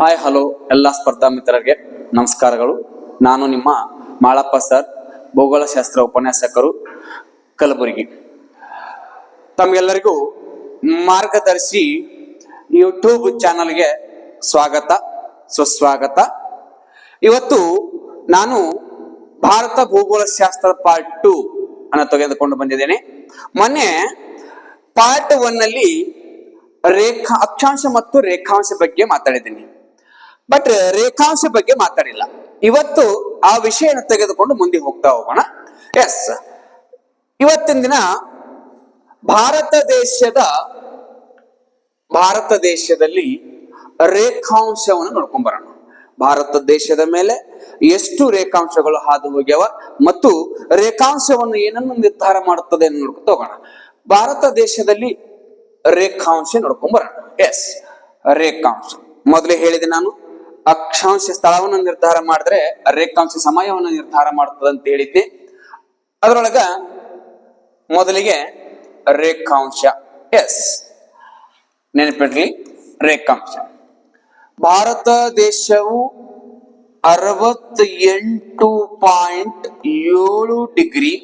Hi hello ಎಲ್ಲ ಸ್ಪರ್ಧಾ ಮಿತ್ರರಿಗೆ ನಮಸ್ಕಾರಗಳು. ನಾನು ನಿಮ್ಮ ಮಾಳಪ್ಪ ಸರ್, ಭೂಗೋಳಶಾಸ್ತ್ರ ಉಪನ್ಯಾಸಕರು, ಕಲಬುರಗಿ. ತಮಗೆಲ್ಲರಿಗೂ ಮಾರ್ಗದರ್ಶಿ ಯೂಟ್ಯೂಬ್ ಚಾನಲ್ಗೆ ಸ್ವಾಗತ ಸುಸ್ವಾಗತ. ಇವತ್ತು ನಾನು ಭಾರತ ಭೂಗೋಳಶಾಸ್ತ್ರ ಪಾರ್ಟ್ 2 ಅನ್ನು ತೆಗೆದುಕೊಂಡು ಬಂದಿದ್ದೇನೆ. ಮೊನ್ನೆ ಪಾರ್ಟ್ 1 ನಲ್ಲಿ ಅಕ್ಷಾಂಶ ಮತ್ತು ರೇಖಾಂಶ ಬಗ್ಗೆ ಮಾತಾಡಿದ್ದೀನಿ, ಬಟ್ ರೇಖಾಂಶ ಬಗ್ಗೆ ಮಾತಾಡಿಲ್ಲ. ಇವತ್ತು ಆ ವಿಷಯನ ತೆಗೆದುಕೊಂಡು ಮುಂದೆ ಹೋಗ್ತಾ ಹೋಗೋಣ. ಎಸ್, ಇವತ್ತಿನ ದಿನ ಭಾರತ ದೇಶದಲ್ಲಿ ರೇಖಾಂಶವನ್ನು ನೋಡ್ಕೊಂಡ್ ಬರೋಣ. ಭಾರತ ದೇಶದ ಮೇಲೆ ಎಷ್ಟು ರೇಖಾಂಶಗಳು ಹಾದು ಹೋಗ್ಯಾವ ಮತ್ತು ರೇಖಾಂಶವನ್ನು ಏನನ್ನು ನಿರ್ಧಾರ ಮಾಡುತ್ತದೆ ಅಂತ ನೋಡ್ಕೊತ ಹೋಗೋಣ. ಭಾರತ ದೇಶದಲ್ಲಿ ರೇಖಾಂಶ ನೋಡ್ಕೊಂಡ್ ಬರೋಣ. ಎಸ್, ರೇಖಾಂಶ ಮೊದಲೇ ಹೇಳಿದೆ ನಾನು. ಅಕ್ಷಾಂಶ ಸ್ಥಳವನ್ನು ನಿರ್ಧಾರ ಮಾಡಿದ್ರೆ ರೇಖಾಂಶ ಸಮಯವನ್ನು ನಿರ್ಧಾರ ಮಾಡ್ತದೆ ಅಂತ ಹೇಳಿದ್ದೆ. ಅದರೊಳಗ ಮೊದಲಿಗೆ ರೇಖಾಂಶ. ಎಸ್, ನೆನಪಿಡ್ಲಿ, ರೇಖಾಂಶ. ಭಾರತ ದೇಶವು 68.7 ಡಿಗ್ರಿ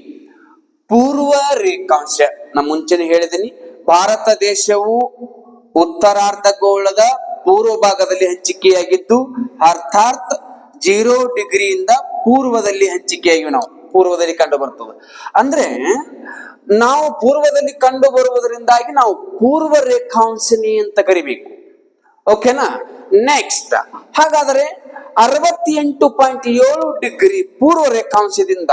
ಪೂರ್ವ ರೇಖಾಂಶ. ನಾನು ಮುಂಚೆನೆ ಹೇಳಿದ್ದೀನಿ, ಭಾರತ ದೇಶವು ಉತ್ತರಾರ್ಧಗೋಳದ ಪೂರ್ವ ಭಾಗದಲ್ಲಿ ಹಂಚಿಕೆಯಾಗಿದ್ದು, ಅರ್ಥಾತ್ 0 ಡಿಗ್ರಿಯಿಂದ ಪೂರ್ವದಲ್ಲಿ ಹಂಚಿಕೆಯಾಗಿ ನಾವು ಪೂರ್ವದಲ್ಲಿ ಕಂಡು ಬರ್ತದೆ. ಅಂದ್ರೆ ನಾವು ಪೂರ್ವದಲ್ಲಿ ಕಂಡು ಬರುವುದರಿಂದಾಗಿ ನಾವು ಪೂರ್ವ ರೇಖಾಂಶನಿ ಅಂತ ಕರಿಬೇಕು. ಓಕೆನಾ? ನೆಕ್ಸ್ಟ್, ಹಾಗಾದರೆ 68.7 ಡಿಗ್ರಿ ಪೂರ್ವ ರೇಖಾಂಶದಿಂದ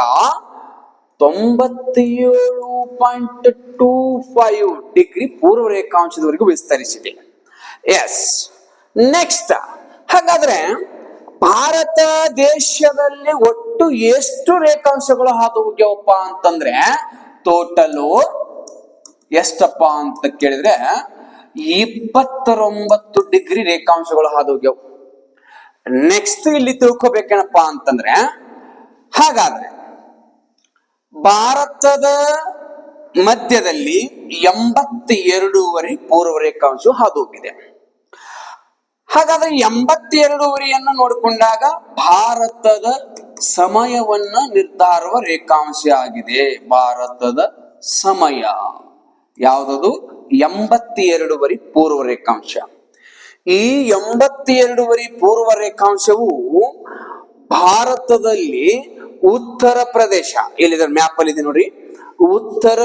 97.25 ಡಿಗ್ರಿ ಪೂರ್ವ ರೇಖಾಂಶದವರೆಗೂ ವಿಸ್ತರಿಸಿದೆ. ಎಸ್, ನೆಕ್ಸ್ಟ್, ಹಾಗಾದ್ರೆ ಭಾರತ ದೇಶದಲ್ಲಿ ಒಟ್ಟು ಎಷ್ಟು ರೇಖಾಂಶಗಳು ಹಾದು ಹೋಗ್ಯಾವಪ್ಪ ಅಂತಂದ್ರೆ ಟೋಟಲು ಎಷ್ಟಪ್ಪ ಅಂತ ಕೇಳಿದ್ರೆ 29 ಡಿಗ್ರಿ ರೇಖಾಂಶಗಳು ಹಾದು ಹೋಗ್ಯಾವ. ನೆಕ್ಸ್ಟ್ ಇಲ್ಲಿ ತಿಳ್ಕೊಬೇಕೇನಪ್ಪ ಅಂತಂದ್ರೆ, ಹಾಗಾದ್ರೆ ಭಾರತದ ಮಧ್ಯದಲ್ಲಿ 82.5 ಪೂರ್ವ ರೇಖಾಂಶ ಹಾದು ಹೋಗಿದೆ. ಹಾಗಾದ್ರೆ 82.5 ನೋಡಿಕೊಂಡಾಗ ಭಾರತದ ಸಮಯವನ್ನ ನಿರ್ಧಾರುವ ರೇಖಾಂಶ ಆಗಿದೆ. ಭಾರತದ ಸಮಯ ಯಾವುದದು? 82.5 ಪೂರ್ವ ರೇಖಾಂಶ. ಈ 82.5 ಪೂರ್ವ ರೇಖಾಂಶವು ಭಾರತದಲ್ಲಿ ಉತ್ತರ ಪ್ರದೇಶ, ಇಲ್ಲಿದೆ ಮ್ಯಾಪ್ ಅಲ್ಲಿ ಇದೆ ನೋಡಿ, ಉತ್ತರ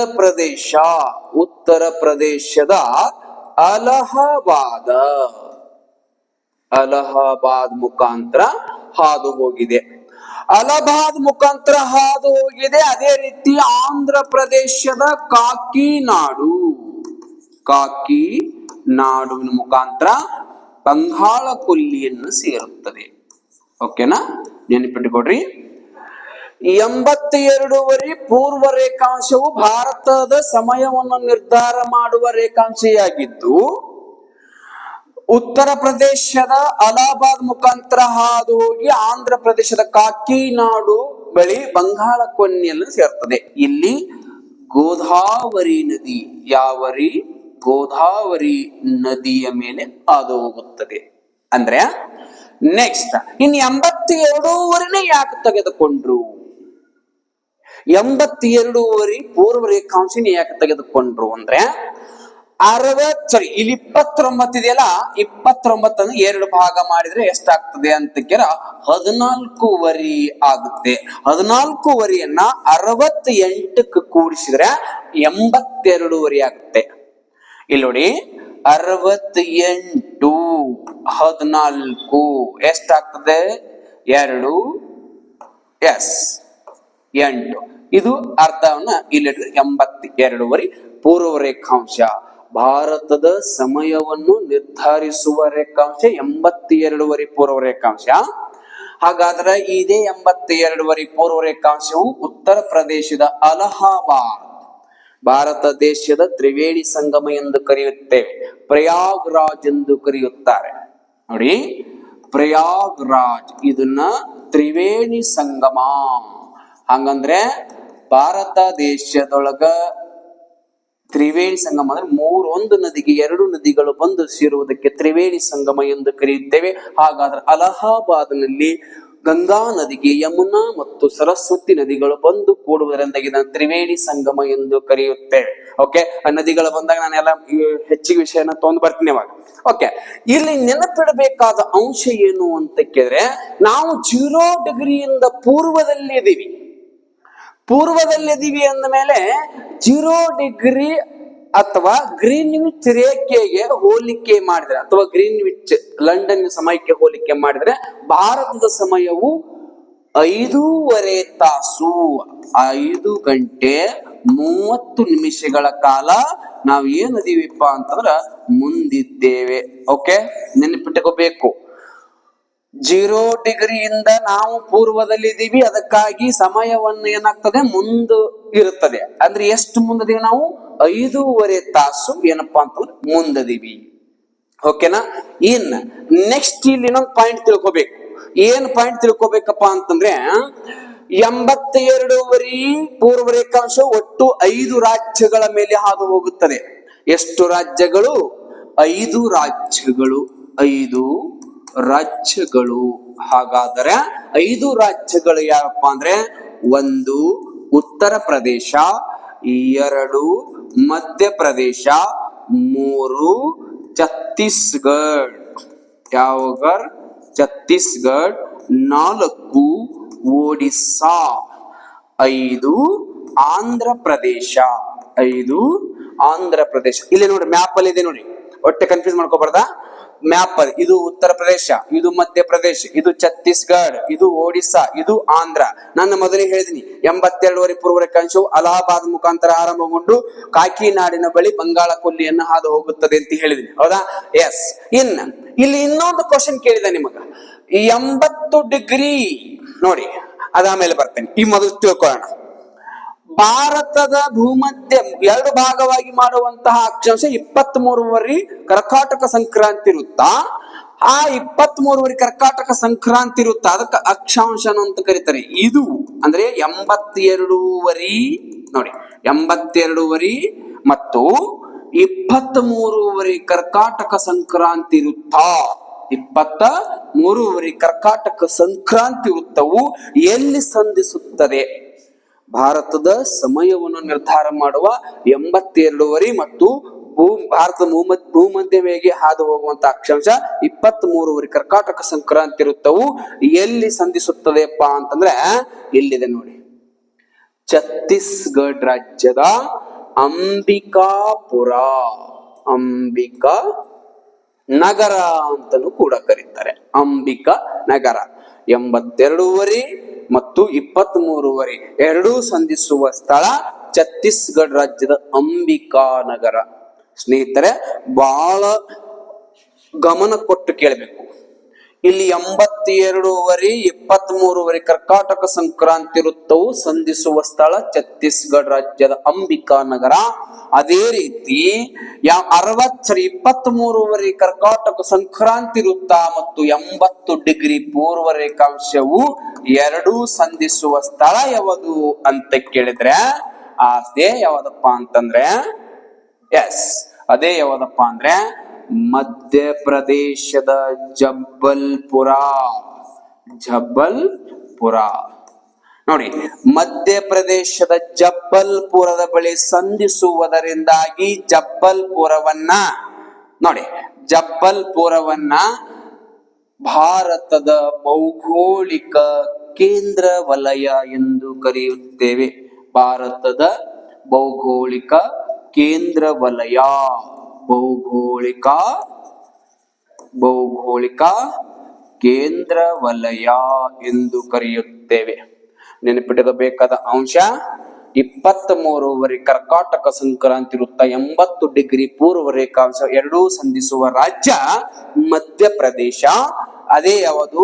ಪ್ರದೇಶದ ಅಲಹಾಬಾದ್ ಮುಖಾಂತರ ಹಾದು ಹೋಗಿದೆ. ಅಲಹಾಬಾದ್ ಮುಖಾಂತರ ಹಾದು ಹೋಗಿದೆ. ಅದೇ ರೀತಿ ಆಂಧ್ರ ಪ್ರದೇಶದ ಕಾಕಿನಾಡುವಿನ ಮುಖಾಂತರ ಬಂಗಾಳ ಕೊಲ್ಲಿಯನ್ನು ಸೇರುತ್ತದೆ. ಓಕೆನಾ? ನೆನಪಿಟ್ಟುಕೊಡ್ರಿ. 82.5 ಪೂರ್ವ ರೇಖಾಂಶವು ಭಾರತದ ಸಮಯವನ್ನು ನಿರ್ಧಾರ ಮಾಡುವ ರೇಖಾಂಶೆಯಾಗಿದ್ದು, ಉತ್ತರ ಪ್ರದೇಶದ ಅಲಹಾಬಾದ್ ಮುಖಾಂತರ ಹಾದು ಹೋಗಿ ಆಂಧ್ರ ಪ್ರದೇಶದ ಕಾಕಿನಾಡು ಬಳಿ ಬಂಗಾಳ ಕೊಲ್ಲಿಯನ್ನು ಸೇರ್ತದೆ. ಇಲ್ಲಿ ಗೋದಾವರಿ ನದಿ, ಗೋದಾವರಿ ನದಿಯ ಮೇಲೆ ಹಾದು ಹೋಗುತ್ತದೆ. ಅಂದ್ರೆ ನೆಕ್ಸ್ಟ್, ಇನ್ನು 82.5 ಯಾಕೆ ತೆಗೆದುಕೊಂಡ್ರು? 82.5 ಪೂರ್ವ ರೇಖಾಂಶನ ಯಾಕೆ ತೆಗೆದುಕೊಂಡ್ರು ಅಂದ್ರೆ, ಇಲ್ಲಿ 29 ಇದೆಯಲ್ಲ, 29 2 ಭಾಗ ಮಾಡಿದ್ರೆ ಎಷ್ಟಾಗ್ತದೆ ಅಂತ ಕೇಳ 14.5 ಆಗುತ್ತೆ. 14.5 68ಕ್ಕೆ ಕೂಡಿಸಿದ್ರೆ 82.5 ಆಗುತ್ತೆ. ಇಲ್ಲಿ ನೋಡಿ, 68 14 ಎಷ್ಟಾಗ್ತದೆ? 2 ಎಸ್ 8. ಇದು ಅರ್ಧವನ್ನ ಇಲ್ಲಿ 82.5 ಪೂರ್ವ ರೇಖಾಂಶ. ಭಾರತದ ಸಮಯವನ್ನು ನಿರ್ಧರಿಸುವ ರೇಖಾಂಶ 82.5 ಪೂರ್ವ ರೇಖಾಂಶ. ಹಾಗಾದ್ರೆ ಇದೇ 82.5 ಪೂರ್ವ ರೇಖಾಂಶವು ಉತ್ತರ ಪ್ರದೇಶದ ಅಲಹಾಬಾದ್, ಭಾರತ ದೇಶದ ತ್ರಿವೇಣಿ ಸಂಗಮ ಎಂದು ಕರೆಯುತ್ತೇವೆ. ಪ್ರಯಾಗ್ರಾಜ್ ಎಂದು ಕರೆಯುತ್ತಾರೆ ನೋಡಿ. ಪ್ರಯಾಗ್ರಾಜ್ ಇದನ್ನ ತ್ರಿವೇಣಿ ಸಂಗಮ. ಹಂಗಂದ್ರೆ ಭಾರತ ದೇಶದೊಳಗ ತ್ರಿವೇಣಿ ಸಂಗಮ ಅಂದ್ರೆ ಒಂದು ನದಿಗೆ ಎರಡು ನದಿಗಳು ಬಂದು ಸೇರುವುದಕ್ಕೆ ತ್ರಿವೇಣಿ ಸಂಗಮ ಎಂದು ಕರೆಯುತ್ತೇವೆ. ಹಾಗಾದ್ರೆ ಅಲಹಾಬಾದ್ನಲ್ಲಿ ಗಂಗಾ ನದಿಗೆ ಯಮುನಾ ಮತ್ತು ಸರಸ್ವತಿ ನದಿಗಳು ಬಂದು ಕೂಡುವುದರಿಂದ ಇದನ್ನು ತ್ರಿವೇಣಿ ಸಂಗಮ ಎಂದು ಕರೆಯುತ್ತೇವೆ. ಓಕೆ, ಆ ನದಿಗಳು ಬಂದಾಗ ನಾನೆಲ್ಲ ಹೆಚ್ಚಿಗೆ ವಿಷಯನ ತಗೊಂಡು ಬರ್ತೀನಿ ಅವಾಗ. ಓಕೆ, ಇಲ್ಲಿ ನೆನಪಿಡಬೇಕಾದ ಅಂಶ ಏನು ಅಂತ ಕೇಳಿದ್ರೆ, ನಾವು 0 ಡಿಗ್ರಿಯಿಂದ ಪೂರ್ವದಲ್ಲಿದ್ದೀವಿ ಅಂದ ಮೇಲೆ 0 ಡಿಗ್ರಿ ಅಥವಾ ಗ್ರೀನ್ವಿಚ್ ರೇಖೆಗೆ ಹೋಲಿಕೆ ಮಾಡಿದ್ರೆ, ಅಥವಾ ಗ್ರೀನ್ವಿಚ್ ಲಂಡನ್ ಸಮಯಕ್ಕೆ ಹೋಲಿಕೆ ಮಾಡಿದ್ರೆ ಭಾರತದ ಸಮಯವು 5:15 ತಾಸು, 5 ಗಂಟೆ 30 ನಿಮಿಷಗಳ ಕಾಲ ನಾವು ಏನದೀವಿಪ್ಪ ಅಂತಂದ್ರ ಮುಂದಿದ್ದೇವೆ. ಓಕೆ, ನೆನಪಿಟ್ಟಕೋಬೇಕು. 0 ಡಿಗ್ರಿಯಿಂದ ನಾವು ಪೂರ್ವದಲ್ಲಿದ್ದೀವಿ, ಅದಕ್ಕಾಗಿ ಸಮಯವನ್ನು ಏನಾಗ್ತದೆ ಮುಂದೆ ಇರುತ್ತದೆ. ಅಂದ್ರೆ ಎಷ್ಟು ಮುಂದದೀವಿ ನಾವು? 5:15 ತಾಸು ಏನಪ್ಪಾ ಅಂತಂದ್ರೆ ಮುಂದದೀವಿ. ಓಕೆನಾ? ಇನ್ ನೆಕ್ಸ್ಟ್ ಇಲ್ಲಿ ಇನ್ನೊಂದು ಪಾಯಿಂಟ್ ತಿಳ್ಕೊಬೇಕು. ಏನ್ ಪಾಯಿಂಟ್ ತಿಳ್ಕೊಬೇಕಪ್ಪ ಅಂತಂದ್ರೆ, 82 ಪೂರ್ವ ರೇಖಾಂಶ ಒಟ್ಟು 5 ರಾಜ್ಯಗಳ ಮೇಲೆ ಹಾದು ಹೋಗುತ್ತದೆ. ಎಷ್ಟು ರಾಜ್ಯಗಳು? 5 ರಾಜ್ಯಗಳು. 5 ರಾಜ್ಯಗಳು. ಹಾಗಾದರೆ 5 ರಾಜ್ಯಗಳು ಯಾವಪ್ಪ ಅಂದ್ರೆ, 1 ಉತ್ತರ ಪ್ರದೇಶ, 2 ಮಧ್ಯಪ್ರದೇಶ, 3 ಛತ್ತೀಸ್ಗಢ, ಛತ್ತೀಸ್ಗಢ, 4 ಒಡಿಸ್ಸಾ, 5 ಆಂಧ್ರ ಪ್ರದೇಶ. 5 ಆಂಧ್ರ ಪ್ರದೇಶ. ಇಲ್ಲಿ ನೋಡಿ, ಮ್ಯಾಪ್ ಅಲ್ಲಿ ಇದೆ ನೋಡಿ, ಒಟ್ಟೆ ಕನ್ಫ್ಯೂಸ್ ಮಾಡ್ಕೋಬಾರ್ದ. ಮ್ಯಾಪ್ ಅಲ್ಲಿ ಇದು ಉತ್ತರ ಪ್ರದೇಶ, ಇದು ಮಧ್ಯಪ್ರದೇಶ, ಇದು ಛತ್ತೀಸ್ಗಢ, ಇದು ಒಡಿಸ್ಸಾ, ಇದು ಆಂಧ್ರ. ನಾನು ಮೊದಲೇ ಹೇಳಿದೀನಿ, 82 ಪೂರ್ವ ರೇಖಾಂಶವು ಅಲಹಾಬಾದ್ ಮುಖಾಂತರ ಆರಂಭಗೊಂಡು ಕಾಕಿನಾಡಿನ ಬಳಿ ಬಂಗಾಳ ಕೊಲ್ಲಿಯನ್ನು ಹಾದು ಹೋಗುತ್ತದೆ ಅಂತ ಹೇಳಿದೀನಿ, ಹೌದಾ? ಎಸ್. ಇಲ್ಲಿ ಇನ್ನೊಂದು ಕ್ವಶನ್ ಕೇಳಿದ ನಿಮಗ, 80 ಡಿಗ್ರಿ ನೋಡಿ, ಅದಾದ್ಮೇಲೆ ಬರ್ತೇನೆ. ಈ ಮೊದಲು ತಿಳ್ಕೊಳ್ಳೋಣ. ಭಾರತದ ಭೂಮಧ್ಯ 2 ಭಾಗವಾಗಿ ಮಾಡುವಂತಹ ಅಕ್ಷಾಂಶ 23 ಕರ್ಕಾಟಕ ಸಂಕ್ರಾಂತಿ ವೃತ್ತ. ಆ 23 ಕರ್ಕಾಟಕ ಸಂಕ್ರಾಂತಿ ವೃತ್ತ, ಅದಕ್ಕೆ ಅಕ್ಷಾಂಶ ಅಂತ ಕರೀತಾರೆ. ಇದು ಅಂದ್ರೆ 82 ನೋಡಿ, 82 ಮತ್ತು 23 ಕರ್ಕಾಟಕ ಸಂಕ್ರಾಂತಿ ವೃತ್ತ. 23 ಕರ್ಕಾಟಕ ಸಂಕ್ರಾಂತಿ ವೃತ್ತವು ಎಲ್ಲಿ ಸಂಧಿಸುತ್ತದೆ? ಭಾರತದ ಸಮಯವನ್ನು ನಿರ್ಧಾರ ಮಾಡುವ 82 ಮತ್ತು ಭಾರತದ ಭೂಮಧ್ಯವೇಗೆ ಹಾದು ಹೋಗುವಂತ ಅಕ್ಷಾಂಶ 23 ಕರ್ಕಾಟಕ ಸಂಕ್ರಾಂತಿ ವೃತ್ತವು ಎಲ್ಲಿ ಸಂಧಿಸುತ್ತದೆಪ್ಪ ಅಂತಂದ್ರೆ, ಇಲ್ಲಿದೆ ನೋಡಿ, ಛತ್ತೀಸ್ಗಢ ರಾಜ್ಯದ ಅಂಬಿಕಾಪುರ, ಅಂಬಿಕಾ ನಗರ ಅಂತಲೂ ಕೂಡ ಕರೀತಾರೆ. ಅಂಬಿಕಾ ನಗರ 82 ಮತ್ತು 23 ಎರಡೂ ಸಂಧಿಸುವ ಸ್ಥಳ ಛತ್ತೀಸ್ಗಢ ರಾಜ್ಯದ ಅಂಬಿಕಾ ನಗರ. ಸ್ನೇಹಿತರೆ, ಬಹಳ ಗಮನ ಕೊಟ್ಟು ಕೇಳಬೇಕು. ಇಲ್ಲಿ 82 23 ಕರ್ಕಾಟಕ ಸಂಕ್ರಾಂತಿ ವೃತ್ತವು ಸಂಧಿಸುವ ಸ್ಥಳ ಛತ್ತೀಸ್ಗಢ ರಾಜ್ಯದ ಅಂಬಿಕಾ ನಗರ. ಅದೇ ರೀತಿ 23 ಕರ್ಕಾಟಕ ಸಂಕ್ರಾಂತಿ ವೃತ್ತ ಮತ್ತು 80 ಡಿಗ್ರಿ ಪೂರ್ವ ರೇಖಾಂಶವು ಎರಡೂ ಸಂಧಿಸುವ ಸ್ಥಳ ಯಾವುದು ಅಂತ ಕೇಳಿದ್ರೆ, ಅದೇ ಯಾವ್ದಪ್ಪ ಅಂತಂದ್ರೆ, ಅದೇ ಯಾವ್ದಪ್ಪ ಅಂದ್ರೆ ಮಧ್ಯಪ್ರದೇಶದ ಜಬ್ಬಲ್ಪುರ. ನೋಡಿ, ಮಧ್ಯಪ್ರದೇಶದ ಜಬ್ಬಲ್ಪುರದ ಬಳಿ ಸಂಧಿಸುವುದರಿಂದಾಗಿ ಜಬ್ಬಲ್ಪುರವನ್ನ ಭಾರತದ ಭೌಗೋಳಿಕ ಕೇಂದ್ರ ವಲಯ ಎಂದು ಕರೆಯುತ್ತೇವೆ. ಭಾರತದ ಭೌಗೋಳಿಕ ಕೇಂದ್ರ ವಲಯ, ಭೌಗೋಳಿಕ ಕೇಂದ್ರ ವಲಯ ಎಂದು ಕರೆಯುತ್ತೇವೆ. ನೆನಪಿಡಬೇಕಾದ ಅಂಶ, 23 ಕರ್ಕಾಟಕ ಸಂಕ್ರಾಂತಿ ವೃತ್ತ, 80 ಡಿಗ್ರಿ ಪೂರ್ವ ರೇಖಾಂಶ ಎರಡೂ ಸಂಧಿಸುವ ರಾಜ್ಯ ಮಧ್ಯಪ್ರದೇಶ. ಅದೇ ಯಾವುದು?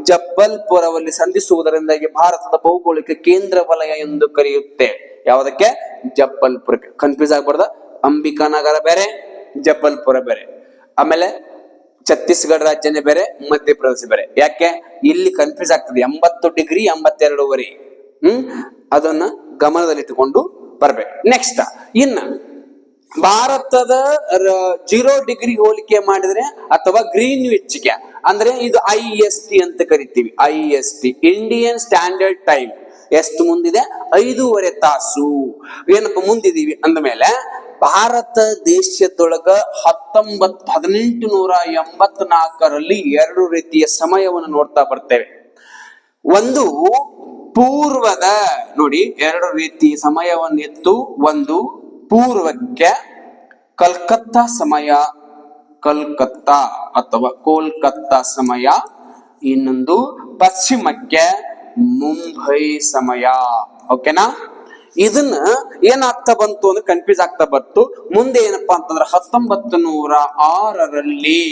ಜಬ್ಬಲ್ಪುರದಲ್ಲಿ ಸಂಧಿಸುವುದರಿಂದಾಗಿ ಭಾರತದ ಭೌಗೋಳಿಕ ಕೇಂದ್ರ ವಲಯ ಎಂದು ಕರೆಯುತ್ತೇವೆ. ಯಾವುದಕ್ಕೆ? ಜಬ್ಬಲ್ಪುರಕ್ಕೆ. ಕನ್ಫ್ಯೂಸ್ ಆಗ್ಬಾರ್ದ. ಅಂಬಿಕಾ ನಗರ ಬೇರೆ, ಜಬ್ಬಲ್ಪುರ ಬೇರೆ. ಆಮೇಲೆ ಛತ್ತೀಸ್ಗಢ ರಾಜ್ಯನೇ ಬೇರೆ, ಮಧ್ಯಪ್ರದೇಶ ಬೇರೆ. ಯಾಕೆ ಇಲ್ಲಿ ಕನ್ಫ್ಯೂಸ್ ಆಗ್ತದೆ? 80 ಡಿಗ್ರಿ 82. ಅದನ್ನ ಗಮನದಲ್ಲಿಟ್ಟುಕೊಂಡು ಬರ್ಬೇಕು. ನೆಕ್ಸ್ಟ್ ಇನ್ನ ಭಾರತದ 0 ಡಿಗ್ರಿ ಹೋಲಿಕೆ ಮಾಡಿದ್ರೆ ಅಥವಾ ಗ್ರೀನ್ವಿಚ್ಗೆ ಅಂದ್ರೆ ಇದು IST ಅಂತ ಕರಿತೀವಿ. IST ಇಂಡಿಯನ್ ಸ್ಟ್ಯಾಂಡರ್ಡ್ ಟೈಮ್ ಎಷ್ಟು ಮುಂದಿದೆ? 5.5 ತಾಸು ಏನಪ್ಪ ಮುಂದಿದೀವಿ ಅಂದ ಮೇಲೆ ಭಾರತ ದೇಶದೊಳಗ 1884ರಲ್ಲಿ 2 ರೀತಿಯ ಸಮಯವನ್ನು ನೋಡ್ತಾ ಬರ್ತೇವೆ. ಒಂದು ಪೂರ್ವದ ನೋಡಿ 2 ರೀತಿ ಸಮಯವನ್ನು ಎತ್ತು. ಒಂದು ಪೂರ್ವಕ್ಕೆ ಕಲ್ಕತ್ತಾ ಸಮಯ, ಕಲ್ಕತ್ತಾ ಅಥವಾ ಕೋಲ್ಕತ್ತಾ ಸಮಯ. ಇನ್ನೊಂದು ಪಶ್ಚಿಮಕ್ಕೆ ಮುಂಬೈ ಸಮಯ. ಓಕೆನಾ? ಇದನ್ನ ಏನಾಗ್ತಾ ಬಂತು ಅಂದ್ರೆ ಕನ್ಫ್ಯೂಸ್ ಆಗ್ತಾ ಬಂತು. ಮುಂದೆ ಏನಪ್ಪಾ ಅಂತಂದ್ರೆ 1906ರಲ್ಲಿ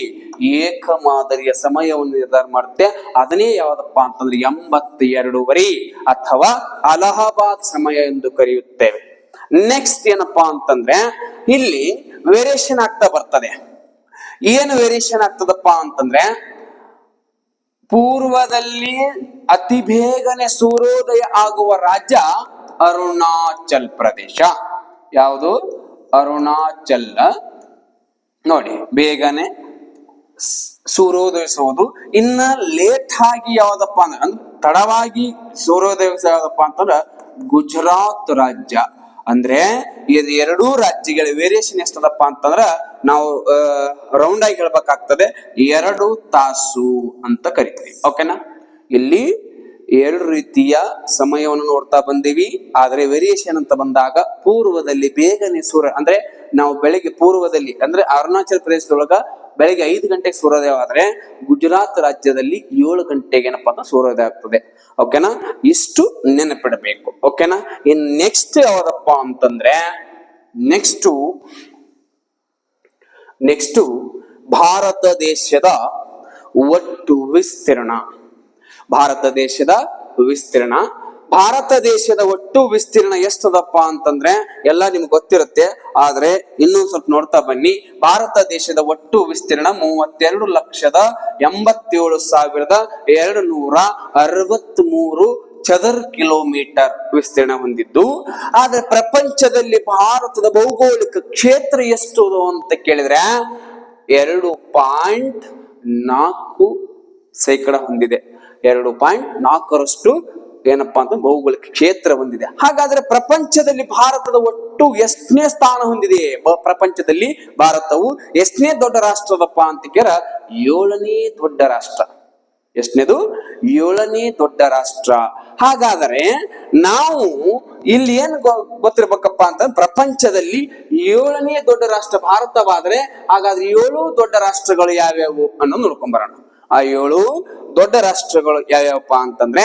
ಏಕ ಮಾದರಿಯ ಸಮಯವನ್ನು ನಿರ್ಧಾರ ಮಾಡುತ್ತೆ. ಅದನ್ನೇ ಯಾವ್ದಪ್ಪ ಅಂತಂದ್ರೆ 82 ಅಥವಾ ಅಲಹಾಬಾದ್ ಸಮಯ ಎಂದು ಕರೆಯುತ್ತೇವೆ. ನೆಕ್ಸ್ಟ್ ಏನಪ್ಪಾ ಅಂತಂದ್ರೆ ಇಲ್ಲಿ ವೇರಿಯೇಷನ್ ಆಗ್ತಾ ಬರ್ತದೆ. ಏನು ವೇರಿಯೇಷನ್ ಆಗ್ತದಪ್ಪ ಅಂತಂದ್ರೆ ಪೂರ್ವದಲ್ಲಿ ಅತಿ ಬೇಗನೆ ಸೂರ್ಯೋದಯ ಆಗುವ ರಾಜ್ಯ ಅರುಣಾಚಲ್ ಪ್ರದೇಶ. ಯಾವುದು? ಅರುಣಾಚಲ್. ನೋಡಿ ಬೇಗನೆ ಸೂರ್ಯೋದಯಿಸುವುದು. ಇನ್ನ ಲೇಟ್ ಆಗಿ ಯಾವ್ದಪ್ಪ ಅಂದ್ರೆ ತಡವಾಗಿ ಸೂರ್ಯೋದಯ ಯಾವ್ದಪ್ಪ ಅಂತಂದ್ರ ಗುಜರಾತ್ ರಾಜ್ಯ. ಅಂದ್ರೆ ಇದು 2 ರಾಜ್ಯಗಳ ವೇರಿಯೇಷನ್ ಎಷ್ಟದಪ್ಪ ಅಂತಂದ್ರ ನಾವು ರೌಂಡ್ ಆಗಿ ಹೇಳ್ಬೇಕಾಗ್ತದೆ 2 ತಾಸು ಅಂತ ಕರಿತೀವಿ. ಓಕೆನಾ? ಇಲ್ಲಿ 2 ರೀತಿಯ ಸಮಯವನ್ನು ನೋಡ್ತಾ ಬಂದೀವಿ. ಆದ್ರೆ ವೇರಿಯೇಷನ್ ಅಂತ ಬಂದಾಗ ಪೂರ್ವದಲ್ಲಿ ಬೇಗನೆ ಸೂರ್ಯ ಅಂದ್ರೆ ನಾವು ಬೆಳಿಗ್ಗೆ ಪೂರ್ವದಲ್ಲಿ ಅಂದ್ರೆ ಅರುಣಾಚಲ ಪ್ರದೇಶದೊಳಗ ಬೆಳಿಗ್ಗೆ 5 ಗಂಟೆಗೆ ಸೂರ್ಯೋದಯ ಆದ್ರೆ ಗುಜರಾತ್ ರಾಜ್ಯದಲ್ಲಿ 7 ಗಂಟೆಗೆ ಏನಪ್ಪಾ ಅಂತ ಸೂರ್ಯೋದಯ ಆಗ್ತದೆ. ಓಕೆನಾ? ಇಷ್ಟು ನೆನಪಿಡಬೇಕು. ಓಕೆನಾ? ಇನ್ ನೆಕ್ಸ್ಟ್ ಯಾವ್ದಪ್ಪ ಅಂತಂದ್ರೆ ನೆಕ್ಸ್ಟ್ ಭಾರತ ದೇಶದ ಒಟ್ಟು ವಿಸ್ತೀರ್ಣ. ಭಾರತ ದೇಶದ ವಿಸ್ತೀರ್ಣ ಒಟ್ಟು ವಿಸ್ತೀರ್ಣ ಎಷ್ಟದಪ್ಪ ಅಂತಂದ್ರೆ ಎಲ್ಲ ನಿಮ್ಗೆ ಗೊತ್ತಿರುತ್ತೆ. ಆದ್ರೆ ಇನ್ನೊಂದ್ ಸ್ವಲ್ಪ ನೋಡ್ತಾ ಬನ್ನಿ. ಭಾರತ ದೇಶದ ಒಟ್ಟು ವಿಸ್ತೀರ್ಣ 32,87,263 ಚದರ ಕಿಲೋಮೀಟರ್ ವಿಸ್ತೀರ್ಣ ಹೊಂದಿದ್ದು. ಆದ್ರೆ ಪ್ರಪಂಚದಲ್ಲಿ ಭಾರತದ ಭೌಗೋಳಿಕ ಕ್ಷೇತ್ರ ಎಷ್ಟು ಅಂತ ಕೇಳಿದ್ರೆ 2.4% ಹೊಂದಿದೆ. 2.4% ಏನಪ್ಪಾ ಅಂತ ಭೌಗೋಳಿಕ ಕ್ಷೇತ್ರ ಹೊಂದಿದೆ. ಹಾಗಾದ್ರೆ ಪ್ರಪಂಚದಲ್ಲಿ ಭಾರತದ ಒಟ್ಟು ಎಷ್ಟನೇ ಸ್ಥಾನ ಹೊಂದಿದೆ? ಪ್ರಪಂಚದಲ್ಲಿ ಭಾರತವು ಎಷ್ಟನೇ ದೊಡ್ಡ ರಾಷ್ಟ್ರದಪ್ಪ ಅಂತ ಕೇಳ 7ನೇ ದೊಡ್ಡ ರಾಷ್ಟ್ರ. ಎಷ್ಟನೇದು? 7ನೇ ದೊಡ್ಡ ರಾಷ್ಟ್ರ. ಹಾಗಾದರೆ ನಾವು ಇಲ್ಲಿ ಏನ್ ಗೊತ್ತಿರ್ಬೇಕಪ್ಪ ಅಂತ ಪ್ರಪಂಚದಲ್ಲಿ 7ನೇ ದೊಡ್ಡ ರಾಷ್ಟ್ರ ಭಾರತವಾದ್ರೆ ಹಾಗಾದ್ರೆ 7 ದೊಡ್ಡ ರಾಷ್ಟ್ರಗಳು ಯಾವ್ಯಾವು ಅನ್ನೋದು ನೋಡ್ಕೊಂಡ್ ಬರೋಣ. ಆ 7 ದೊಡ್ಡ ರಾಷ್ಟ್ರಗಳು ಯಾವ್ಯಾವಪ್ಪ ಅಂತಂದ್ರೆ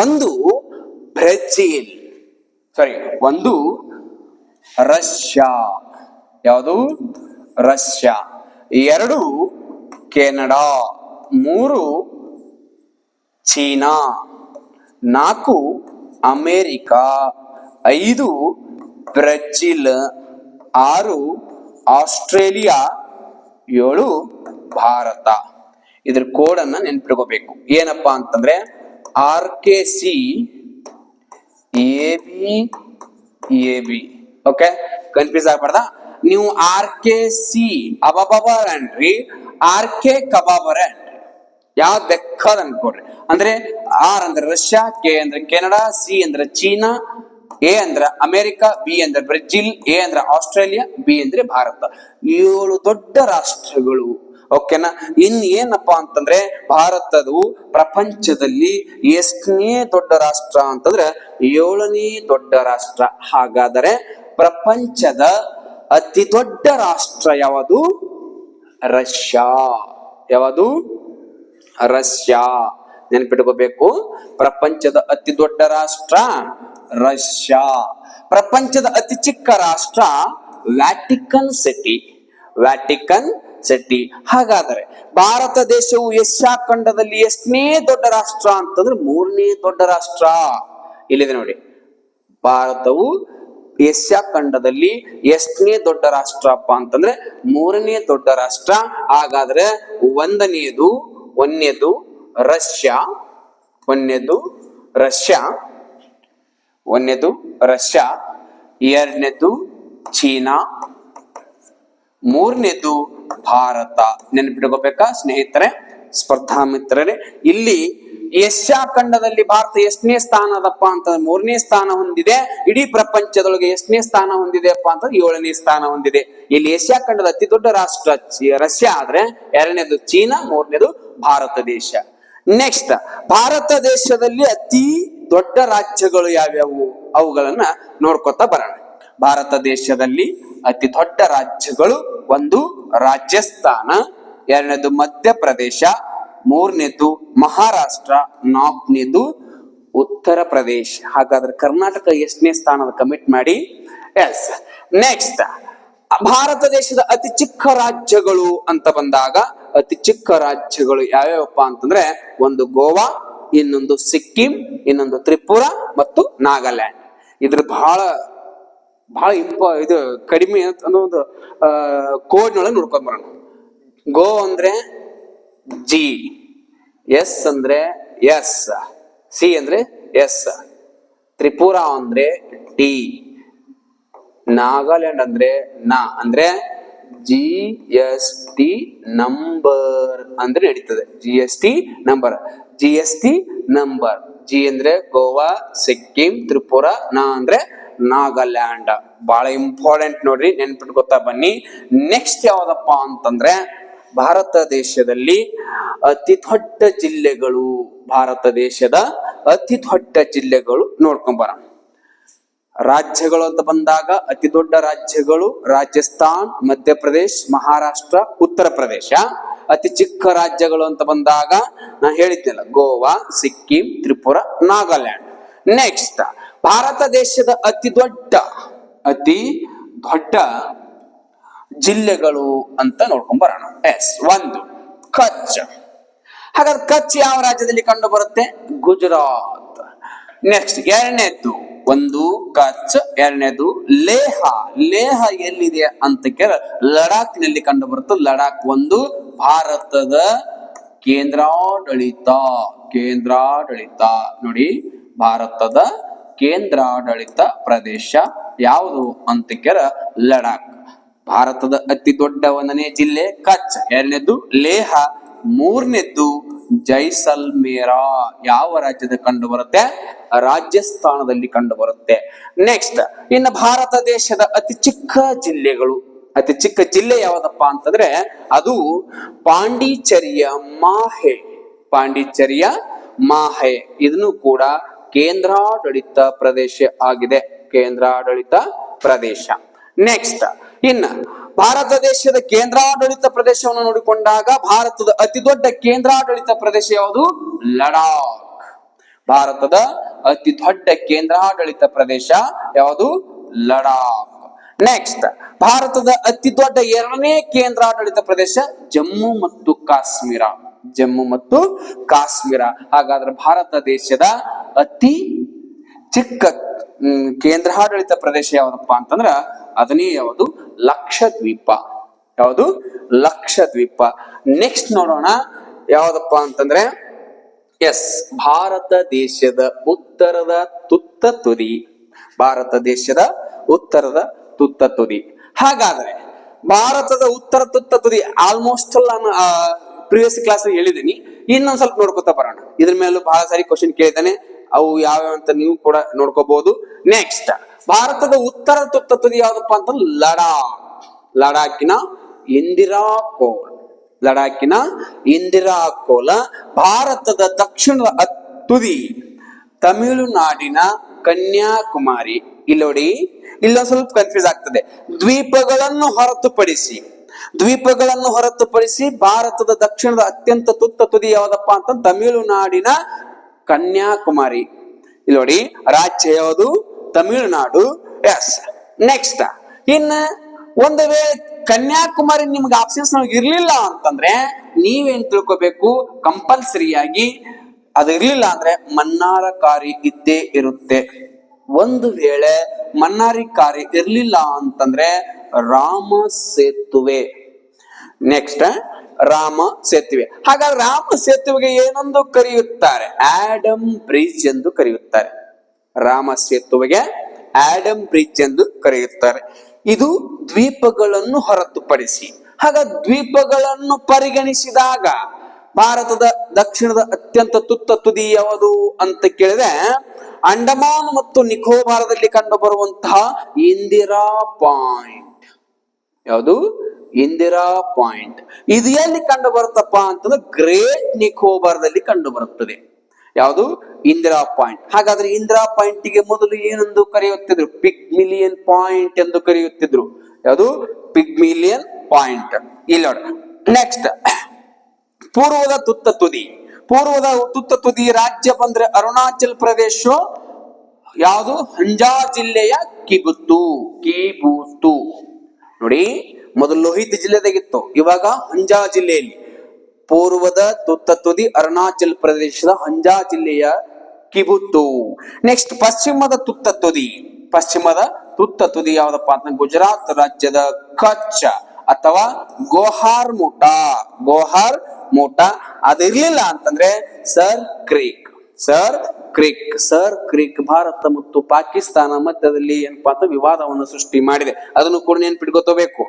ಒಂದು ಬ್ರೆಜಿಲ್, ಒಂದು ರಷ್ಯಾ. ಯಾವುದು? Russia. 2 Canada. 3 China. 4 America. 5 Brazil. 6 Australia. 7 Bharat. ಇದ್ರ ಕೋಡ್ ಅನ್ನ ನೆನ್ಪಿಟ್ಕೋಬೇಕು. ಏನಪ್ಪಾ ಅಂತಂದ್ರೆ RKC AB. ಓಕೆ, ಕನ್ಫ್ಯೂಸ್ ಆಗ್ಬಾರ್ದ. ನೀವು RKC ಅಬಾಬಾಬರ್ ಅನ್ರಿ, RK ಕಬಾಬರ್ ಅನ್ರಿ, ಯಾವ್ದು ಬೇಕಾದ ಅನ್ಕೊಡ್ರಿ. ಅಂದ್ರೆ R ಅಂದ್ರೆ ರಷ್ಯಾ, K ಅಂದ್ರೆ ಕೆನಡಾ, C ಅಂದ್ರೆ ಚೀನಾ, A ಅಂದ್ರೆ ಅಮೆರಿಕ, B ಅಂದ್ರೆ ಬ್ರೆಜಿಲ್, A ಅಂದ್ರೆ ಆಸ್ಟ್ರೇಲಿಯಾ, B ಅಂದ್ರೆ ಭಾರತ. 7 ದೊಡ್ಡ ರಾಷ್ಟ್ರಗಳು. ಓಕೆನಾ? ಇನ್ ಏನಪ್ಪಾ ಅಂತಂದ್ರೆ ಭಾರತವು ಪ್ರಪಂಚದಲ್ಲಿ ಎಷ್ಟನೇ ದೊಡ್ಡ ರಾಷ್ಟ್ರ ಅಂತಂದ್ರೆ 7ನೇ ದೊಡ್ಡ ರಾಷ್ಟ್ರ. ಹಾಗಾದರೆ ಪ್ರಪಂಚದ ಅತಿ ದೊಡ್ಡ ರಾಷ್ಟ್ರ ಯಾವುದು? ರಷ್ಯಾ. ಯಾವುದು? ರಷ್ಯಾ. ನೆನಪಿಟ್ಕೋಬೇಕು. ಪ್ರಪಂಚದ ಅತಿ ದೊಡ್ಡ ರಾಷ್ಟ್ರ ರಷ್ಯಾ. ಪ್ರಪಂಚದ ಅತಿ ಚಿಕ್ಕ ರಾಷ್ಟ್ರ ವ್ಯಾಟಿಕನ್ ಸಿಟಿ. ಹಾಗಾದರೆ ಭಾರತ ದೇಶವು ಏಷ್ಯಾ ಖಂಡದಲ್ಲಿ ಎಷ್ಟನೇ ದೊಡ್ಡ ರಾಷ್ಟ್ರ ಅಂತಂದ್ರೆ 3ನೇ ದೊಡ್ಡ ರಾಷ್ಟ್ರ. ಇಲ್ಲಿದೆ ನೋಡಿ, ಭಾರತವು ಏಷ್ಯಾ ಖಂಡದಲ್ಲಿ ಎಷ್ಟನೇ ದೊಡ್ಡ ರಾಷ್ಟ್ರಪ್ಪ ಅಂತಂದ್ರೆ 3ನೇ ದೊಡ್ಡ ರಾಷ್ಟ್ರ. ಹಾಗಾದ್ರೆ ಒಂದನೇದು ರಷ್ಯಾ. ಎರಡನೇದು ಚೀನಾ, ಮೂರನೇದು ಭಾರತ. ನೆನಪಿಟ್ಕೋಬೇಕಾ ಸ್ನೇಹಿತರೆ, ಸ್ಪರ್ಧಾ ಮಿತ್ರರೇ? ಇಲ್ಲಿ ಏಷ್ಯಾ ಖಂಡದಲ್ಲಿ ಭಾರತ ಎಷ್ಟನೇ ಸ್ಥಾನ ಅದಪ್ಪ ಅಂತಂದ್ರೆ 3ನೇ ಸ್ಥಾನ ಹೊಂದಿದೆ. ಇಡೀ ಪ್ರಪಂಚದೊಳಗೆ ಎಷ್ಟನೇ ಸ್ಥಾನ ಹೊಂದಿದೆ ಅಪ್ಪ ಅಂತಂದ್ರೆ 7ನೇ ಸ್ಥಾನ ಹೊಂದಿದೆ. ಇಲ್ಲಿ ಏಷ್ಯಾ ಖಂಡದ ಅತಿ ದೊಡ್ಡ ರಾಷ್ಟ್ರ ರಷ್ಯಾ ಆದ್ರೆ, ಎರಡನೇದು ಚೀನಾ, ಮೂರನೇದು ಭಾರತ ದೇಶ. ನೆಕ್ಸ್ಟ್, ಭಾರತ ದೇಶದಲ್ಲಿ ಅತಿ ದೊಡ್ಡ ರಾಜ್ಯಗಳು ಯಾವ್ಯಾವು ಅವುಗಳನ್ನ ನೋಡ್ಕೊತಾ ಬರೋಣ. ಭಾರತ ದೇಶದಲ್ಲಿ ಅತಿ ದೊಡ್ಡ ರಾಜ್ಯಗಳು, ಒಂದು ರಾಜಸ್ಥಾನ, ಎರಡನೇದು ಮಧ್ಯಪ್ರದೇಶ, ಮೂರನೇದು ಮಹಾರಾಷ್ಟ್ರ, ನಾಲ್ಕನೇದು ಉತ್ತರ ಪ್ರದೇಶ. ಹಾಗಾದ್ರೆ ಕರ್ನಾಟಕ ಎಷ್ಟನೇ ಸ್ಥಾನದ ಕಮಿಟ್ ಮಾಡಿ? ಎಸ್. ನೆಕ್ಸ್ಟ್, ಭಾರತ ದೇಶದ ಅತಿ ಚಿಕ್ಕ ರಾಜ್ಯಗಳು ಅಂತ ಬಂದಾಗ, ಅತಿ ಚಿಕ್ಕ ರಾಜ್ಯಗಳು ಯಾವ್ಯಾವಪ್ಪ ಅಂತಂದ್ರೆ, ಒಂದು ಗೋವಾ, ಇನ್ನೊಂದು ಸಿಕ್ಕಿಂ, ಇನ್ನೊಂದು ತ್ರಿಪುರ ಮತ್ತು ನಾಗಾಲ್ಯಾಂಡ್. ಇದ್ರ ಬಹಳ ಇದು ಕಡಿಮೆ ಅನ್ನೋ ಒಂದು ಕೋಡ್ನೊಳಗೆ ನೋಡ್ಕೊಂಡ್ ಬರೋಣ. ಗೋ ಅಂದ್ರೆ ಜಿ, ಎಸ್ ಅಂದ್ರೆ ಎಸ್, ಸಿ ಅಂದ್ರೆ ಎಸ್, ತ್ರಿಪುರ ಅಂದ್ರೆ ಟಿ, ನಾಗಾಲ್ಯಾಂಡ್ ಅಂದ್ರೆ ನಾ, ಅಂದ್ರೆ ಜಿ ಎಸ್ ಟಿ ನಂಬರ್ ಅಂದ್ರೆ ನಡೀತದೆ. G S T number, G S T number. G ಅಂದ್ರೆ ಗೋವಾ, ಸಿಕ್ಕಿಂ, ತ್ರಿಪುರ, ನಾ ಅಂದ್ರೆ ನಾಗಾಲ್ಯಾಂಡ್. ಬಹಳ ಇಂಪಾರ್ಟೆಂಟ್ ನೋಡ್ರಿ, ನೆನ್ಪಿಟ್ಕೊತಾ ಬನ್ನಿ. ನೆಕ್ಸ್ಟ್ ಯಾವ್ದಪ್ಪ ಅಂತಂದ್ರೆ, ಭಾರತ ದೇಶದಲ್ಲಿ ಅತಿ ದೊಡ್ಡ ಜಿಲ್ಲೆಗಳು. ಭಾರತ ದೇಶದ ಅತಿ ದೊಡ್ಡ ಜಿಲ್ಲೆಗಳು ನೋಡ್ಕೊಂಡ್ ಬರೋಣ. ರಾಜ್ಯಗಳು ಅಂತ ಬಂದಾಗ ಅತಿ ದೊಡ್ಡ ರಾಜ್ಯಗಳು ರಾಜಸ್ಥಾನ್, ಮಧ್ಯಪ್ರದೇಶ್, ಮಹಾರಾಷ್ಟ್ರ, ಉತ್ತರ ಪ್ರದೇಶ. ಅತಿ ಚಿಕ್ಕ ರಾಜ್ಯಗಳು ಅಂತ ಬಂದಾಗ ನಾ ಹೇಳಿದ್ನಲ್ಲ, ಗೋವಾ, ಸಿಕ್ಕಿಂ, ತ್ರಿಪುರ, ನಾಗಾಲ್ಯಾಂಡ್. ನೆಕ್ಸ್ಟ್, ಭಾರತ ದೇಶದ ಅತಿ ದೊಡ್ಡ ಜಿಲ್ಲೆಗಳು ಅಂತ ನೋಡ್ಕೊಂಡ್ ಬರೋಣ. ಎಸ್, ಒಂದು ಕಚ್. ಹಾಗಾದ್ರೆ ಕಚ್ ಯಾವ ರಾಜ್ಯದಲ್ಲಿ ಕಂಡು ಬರುತ್ತೆ? ಗುಜರಾತ್. ನೆಕ್ಸ್ಟ್, ಎರಡನೇದ್ದು ಒಂದು ಕಚ್, ಎರಡನೇದು ಲೇಹ. ಲೇಹ ಎಲ್ಲಿದೆ ಅಂತ ಕೇಳ, ಲಡಾಖ್ನಲ್ಲಿ ಕಂಡು ಬರುತ್ತೆ. ಲಡಾಖ್ ಒಂದು ಭಾರತದ ಕೇಂದ್ರಾಡಳಿತ ನೋಡಿ, ಭಾರತದ ಕೇಂದ್ರಾಡಳಿತ ಪ್ರದೇಶ ಯಾವುದು ಅಂತ ಕೇಳ, ಲಡಾಖ್. ಭಾರತದ ಅತಿ ದೊಡ್ಡ 1ನೇ ಜಿಲ್ಲೆ ಕಚ್, ಎರಡನೇದು ಲೇಹ, ಮೂರನೇದ್ದು ಜೈಸಲ್ಮೇರ. ಯಾವ ರಾಜ್ಯದ ಕಂಡು ಬರುತ್ತೆ? ರಾಜಸ್ಥಾನದಲ್ಲಿ ಕಂಡು ಬರುತ್ತೆ. ನೆಕ್ಸ್ಟ್, ಇನ್ನು ಭಾರತ ದೇಶದ ಅತಿ ಚಿಕ್ಕ ಜಿಲ್ಲೆಗಳು. ಅತಿ ಚಿಕ್ಕ ಜಿಲ್ಲೆ ಯಾವ್ದಪ್ಪ ಅಂತಂದ್ರೆ, ಅದು ಪಾಂಡಿಚೇರಿಯ ಮಾಹೆ. ಇದನ್ನು ಕೂಡ ಕೇಂದ್ರಾಡಳಿತ ಪ್ರದೇಶ ಆಗಿದೆ. ಕೇಂದ್ರಾಡಳಿತ ಪ್ರದೇಶ. ನೆಕ್ಸ್ಟ್, ಇನ್ನ ಭಾರತ ದೇಶದ ಕೇಂದ್ರಾಡಳಿತ ಪ್ರದೇಶವನ್ನು ನೋಡಿಕೊಂಡಾಗ, ಭಾರತದ ಅತಿ ದೊಡ್ಡ ಕೇಂದ್ರಾಡಳಿತ ಪ್ರದೇಶ ಯಾವುದು? ಲಡಾಖ್. ಭಾರತದ ಅತಿ ದೊಡ್ಡ ಕೇಂದ್ರಾಡಳಿತ ಪ್ರದೇಶ ಯಾವುದು? ಲಡಾಖ್. ನೆಕ್ಸ್ಟ್, ಭಾರತದ ಅತಿ ದೊಡ್ಡ 2ನೇ ಕೇಂದ್ರಾಡಳಿತ ಪ್ರದೇಶ ಜಮ್ಮು ಮತ್ತು ಕಾಶ್ಮೀರ. ಹಾಗಾದ್ರೆ ಭಾರತ ದೇಶದ ಅತಿ ಚಿಕ್ಕ ಕೇಂದ್ರಾಡಳಿತ ಪ್ರದೇಶ ಯಾವ್ದಪ್ಪ ಅಂತಂದ್ರ, ಅದನ್ನೇ ಯಾವುದು? ಲಕ್ಷದ್ವೀಪ. ಯಾವುದು? ಲಕ್ಷದ್ವೀಪ. ನೆಕ್ಸ್ಟ್ ನೋಡೋಣ ಯಾವ್ದಪ್ಪ ಅಂತಂದ್ರೆ, ಎಸ್, ಭಾರತ ದೇಶದ ಉತ್ತರದ ತುತ್ತ ತುದಿ. ಭಾರತ ದೇಶದ ಉತ್ತರದ ತುತ್ತ ತುದಿ. ಹಾಗಾದ್ರೆ ಭಾರತದ ಉತ್ತರ ತುತ್ತ ತುದಿ ಆಲ್ಮೋಸ್ಟ್ ನಾನು ಪ್ರಿವಿಯಸ್ ಕ್ಲಾಸ್ ಹೇಳಿದ್ದೀನಿ. ಇನ್ನೊಂದ್ ಸ್ವಲ್ಪ ನೋಡ್ಕೊತಾ ಬರೋಣ. ಇದ್ರ ಮೇಲೂ ಬಹಳ ಸಾರಿ ಕ್ವಶನ್ ಕೇಳಿದ್ದಾನೆ. ಅವು ಯಾವ್ಯಾವ ಅಂತ ನೀವು ಕೂಡ ನೋಡ್ಕೋಬಹುದು. ನೆಕ್ಸ್ಟ್, ಭಾರತದ ಉತ್ತರ ತುತ್ತ ತುದಿ ಯಾವ್ದಪ್ಪ ಅಂತ ಲಡಾಖಿನ ಇಂದಿರಾ ಕೋಲ್. ಭಾರತದ ದಕ್ಷಿಣದ ತುದಿ ತಮಿಳುನಾಡಿನ ಕನ್ಯಾಕುಮಾರಿ. ಇಲ್ಲಿ ನೋಡಿ, ಇಲ್ಲೊಂದು ಸ್ವಲ್ಪ ಕನ್ಫ್ಯೂಸ್ ಆಗ್ತದೆ. ದ್ವೀಪಗಳನ್ನು ಹೊರತುಪಡಿಸಿ ಭಾರತದ ದಕ್ಷಿಣದ ಅತ್ಯಂತ ತುತ್ತ ತುದಿ ಯಾವ್ದಪ್ಪ ಅಂತ ತಮಿಳುನಾಡಿನ ಕನ್ಯಾಕುಮಾರಿ. ಇಲ್ಲಿ ನೋಡಿ, ರಾಜ್ಯ ಯಾವುದು? ತಮಿಳುನಾಡು. ಎಸ್. ನೆಕ್ಸ್ಟ್, ಇನ್ನ ಒಂದು ವೇಳೆ ಕನ್ಯಾಕುಮಾರಿ ನಿಮ್ಗೆ ಆಪ್ಷನ್ಸ್ ಇರ್ಲಿಲ್ಲ ಅಂತಂದ್ರೆ ನೀವೇನ್ ತಿಳ್ಕೋಬೇಕು, ಕಂಪಲ್ಸರಿಯಾಗಿ ಅದು ಇರ್ಲಿಲ್ಲ ಅಂದ್ರೆ ಮನ್ನಾರಕಾರಿ ಇದ್ದೇ ಇರುತ್ತೆ. ಒಂದು ವೇಳೆ ಮನ್ನಾರಿಕಾರಿ ಇರ್ಲಿಲ್ಲ ಅಂತಂದ್ರೆ ರಾಮ ಸೇತುವೆ. ನೆಕ್ಸ್ಟ್, ರಾಮ ಸೇತುವೆ. ಹಾಗಾದ್ರೆ ರಾಮ ಸೇತುವೆಗೆ ಏನೊಂದು ಕರೆಯುತ್ತಾರೆ? ಆಡಮ್ ಬ್ರಿಡ್ಜ್ ಎಂದು ಕರೆಯುತ್ತಾರೆ. ರಾಮ ಸೇತುವೆಗೆ ಆಡಮ್ ಬ್ರಿಡ್ಜ್ ಎಂದು ಕರೆಯುತ್ತಾರೆ. ಇದು ದ್ವೀಪಗಳನ್ನು ಹೊರತುಪಡಿಸಿ. ಹಾಗ ದ್ವೀಪಗಳನ್ನು ಪರಿಗಣಿಸಿದಾಗ ಭಾರತದ ದಕ್ಷಿಣದ ಅತ್ಯಂತ ತುತ್ತ ತುದಿ ಯಾವುದು ಅಂತ ಕೇಳಿದ್ರೆ ಅಂಡಮಾನ್ ಮತ್ತು ನಿಕೋಬಾರದಲ್ಲಿ ಕಂಡು ಬರುವಂತಹ ಇಂದಿರಾ ಪಾಯಿಂಟ್. ಯಾವುದು? ಇಂದಿರಾ ಪಾಯಿಂಟ್. ಇದು ಎಲ್ಲಿ ಕಂಡು ಬರುತ್ತಪ್ಪ ಅಂತಂದ್ರೆ ಗ್ರೇಟ್ ನಿಕೋಬಾರದಲ್ಲಿ ಕಂಡು ಬರುತ್ತದೆ. ಯಾವುದು? ಇಂದಿರಾ ಪಾಯಿಂಟ್. ಹಾಗಾದ್ರೆ ಇಂದಿರಾ ಪಾಯಿಂಟ್ ಗೆ ಮೊದಲು ಏನೆಂದು ಕರೆಯುತ್ತಿದ್ರು? ಪಿಗ್ಮಿಲಿಯನ್ ಪಾಯಿಂಟ್ ಎಂದು ಕರೆಯುತ್ತಿದ್ರು. ಯಾವುದು? ಪಿಗ್ಮಿಲಿಯನ್ ಪಾಯಿಂಟ್. ಇಲ್ಲಿ ನೋಡಿ, ನೆಕ್ಸ್ಟ್ ಪೂರ್ವದ ತುತ್ತ ತುದಿ. ಪೂರ್ವದ ತುತ್ತ ತುದಿ ರಾಜ್ಯ ಬಂದ್ರೆ ಅರುಣಾಚಲ್ ಪ್ರದೇಶ. ಯಾವುದು? ಹಂಜಾ ಜಿಲ್ಲೆಯ ಕಿಬುತ್ತು. ನೋಡಿ, ಮೊದಲು ಲೋಹಿತ್ ಜಿಲ್ಲೆದಾಗಿತ್ತು, ಇವಾಗ ಹಂಜಾ ಜಿಲ್ಲೆಯಲ್ಲಿ. ಪೂರ್ವದ ತುತ್ತ ತುದಿ ಅರುಣಾಚಲ್ ಪ್ರದೇಶದ ಹಂಜಾ ಜಿಲ್ಲೆಯ ಕಿಬುತ್ತು. ನೆಕ್ಸ್ಟ್ ಪಶ್ಚಿಮದ ತುತ್ತ ತುದಿ. ಪಶ್ಚಿಮದ ತುತ್ತ ತುದಿ ಯಾವ್ದಪ್ಪ ಅಂತ ಗುಜರಾತ್ ರಾಜ್ಯದ ಕಚ್ ಅಥವಾ ಗೋಹಾರ್ ಮೋಟಾ. ಅದಿರ್ಲಿಲ್ಲ ಅಂತಂದ್ರೆ ಸರ್ ಕ್ರೀಕ್ ಭಾರತ ಮತ್ತು ಪಾಕಿಸ್ತಾನ ಮಧ್ಯದಲ್ಲಿ ಏನಪ್ಪಾ ಅಂತ ವಿವಾದವನ್ನು ಸೃಷ್ಟಿ ಮಾಡಿದೆ. ಅದನ್ನು ಕೂಡ ನೆನ್ಪಿಟ್ಕೋಬೇಕು.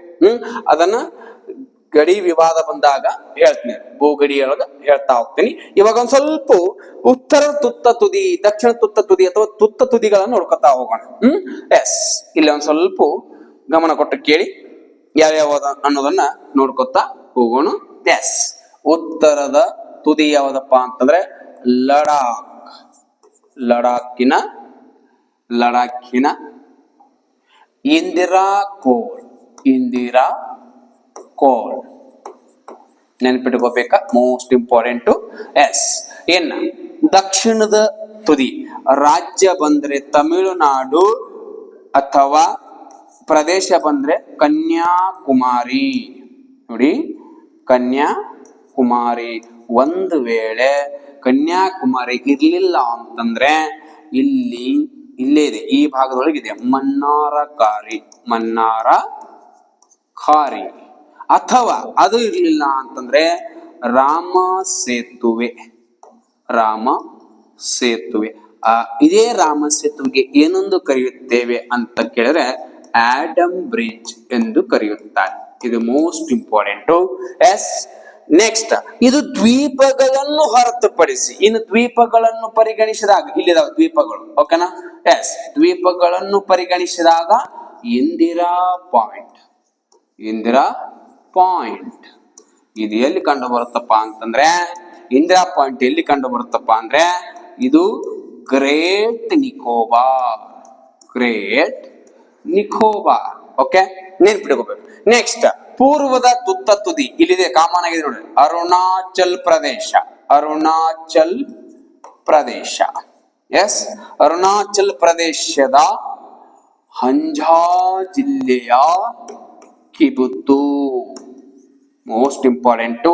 ಅದನ್ನ ಗಡಿ ವಿವಾದ ಬಂದಾಗ ಹೇಳ್ತೀನಿ, ಭೂಗಡಿಯೊಳಗ ಹೇಳ್ತಾ ಹೋಗ್ತೀನಿ. ಇವಾಗ ಒಂದ್ ಸ್ವಲ್ಪ ಉತ್ತರ ತುತ್ತ ತುದಿ, ದಕ್ಷಿಣ ತುತ್ತ ತುದಿ ಅಥವಾ ತುತ್ತ ತುದಿಗಳನ್ನ ನೋಡ್ಕೊತಾ ಹೋಗೋಣ. ಎಸ್, ಇಲ್ಲಿ ಒಂದ್ ಸ್ವಲ್ಪ ಗಮನ ಕೊಟ್ಟು ಕೇಳಿ ಯಾವ್ಯಾವ ಅನ್ನೋದನ್ನ ನೋಡ್ಕೊತಾ ಹೋಗೋಣ. ಎಸ್, ಉತ್ತರದ ತುದಿ ಯಾವ್ದಪ್ಪ ಅಂತಂದ್ರೆ ಲಡಾಖಿನ ಇಂದಿರಾ ಕೋಲ್ ನೆನ್ಪಿಟ್ಕೋಬೇಕಾ? Most important. ಎಸ್, ಇನ್ನ ದಕ್ಷಿಣದ ತುದಿ ರಾಜ್ಯ ಬಂದ್ರೆ ತಮಿಳುನಾಡು ಅಥವಾ ಪ್ರದೇಶ ಬಂದ್ರೆ ಕನ್ಯಾಕುಮಾರಿ. ನೋಡಿ, ಕನ್ಯಾಕುಮಾರಿ. ಒಂದು ವೇಳೆ ಕನ್ಯಾಕುಮಾರಿ ಇರ್ಲಿಲ್ಲ ಅಂತಂದ್ರೆ ಇಲ್ಲೇ ಇದೆ, ಈ ಭಾಗದೊಳಗಿದೆ ಮನ್ನಾರಖಾರಿ. ಅಥವಾ ಅದು ಇರ್ಲಿಲ್ಲ ಅಂತಂದ್ರೆ ರಾಮ ಸೇತುವೆ. ಇದೇ ರಾಮ ಸೇತುವೆಗೆ ಏನೊಂದು ಕರೆಯುತ್ತೇವೆ ಅಂತ ಕೇಳಿದ್ರೆ ಆಡಮ್ ಬ್ರಿಡ್ಜ್ ಎಂದು ಕರೆಯುತ್ತಾರೆ. ಇದು ಮೋಸ್ಟ್ ಇಂಪಾರ್ಟೆಂಟ್. ಎಸ್, ನೆಕ್ಸ್ಟ್ ಇದು ದ್ವೀಪಗಳನ್ನು ಹೊರತುಪಡಿಸಿ. ಇನ್ನು ದ್ವೀಪಗಳನ್ನು ಪರಿಗಣಿಸಿದಾಗ ಇಲ್ಲಿದಾವೆ ದ್ವೀಪಗಳು. ಓಕೆನಾ? ಎಸ್, ದ್ವೀಪಗಳನ್ನು ಪರಿಗಣಿಸಿದಾಗ ಇಂದಿರಾ ಪಾಯಿಂಟ್ ಇದು ಎಲ್ಲಿ ಕಂಡು ಬರುತ್ತಪ್ಪ ಅಂತಂದ್ರೆ, ಇಂದಿರಾ ಪಾಯಿಂಟ್ ಎಲ್ಲಿ ಕಂಡು ಬರುತ್ತಪ್ಪ ಅಂದ್ರೆ ಇದು ಗ್ರೇಟ್ ನಿಕೋಬಾರ್. ಓಕೆ, ನೆನ್ಪಿಟ್ಕೋಬೇಕು. ನೆಕ್ಸ್ಟ್ ಪೂರ್ವದ ತುತ್ತ ತುದಿ ಇಲ್ಲಿದೆ, ಕಾಮನ್ ಆಗಿದೆ ನೋಡಿ, ಅರುಣಾಚಲ್ ಪ್ರದೇಶ. ಎಸ್, ಅರುಣಾಚಲ್ ಪ್ರದೇಶದ ಹಂಜಾ ಜಿಲ್ಲೆಯ ಕಿಬುತ್ತು. Most important.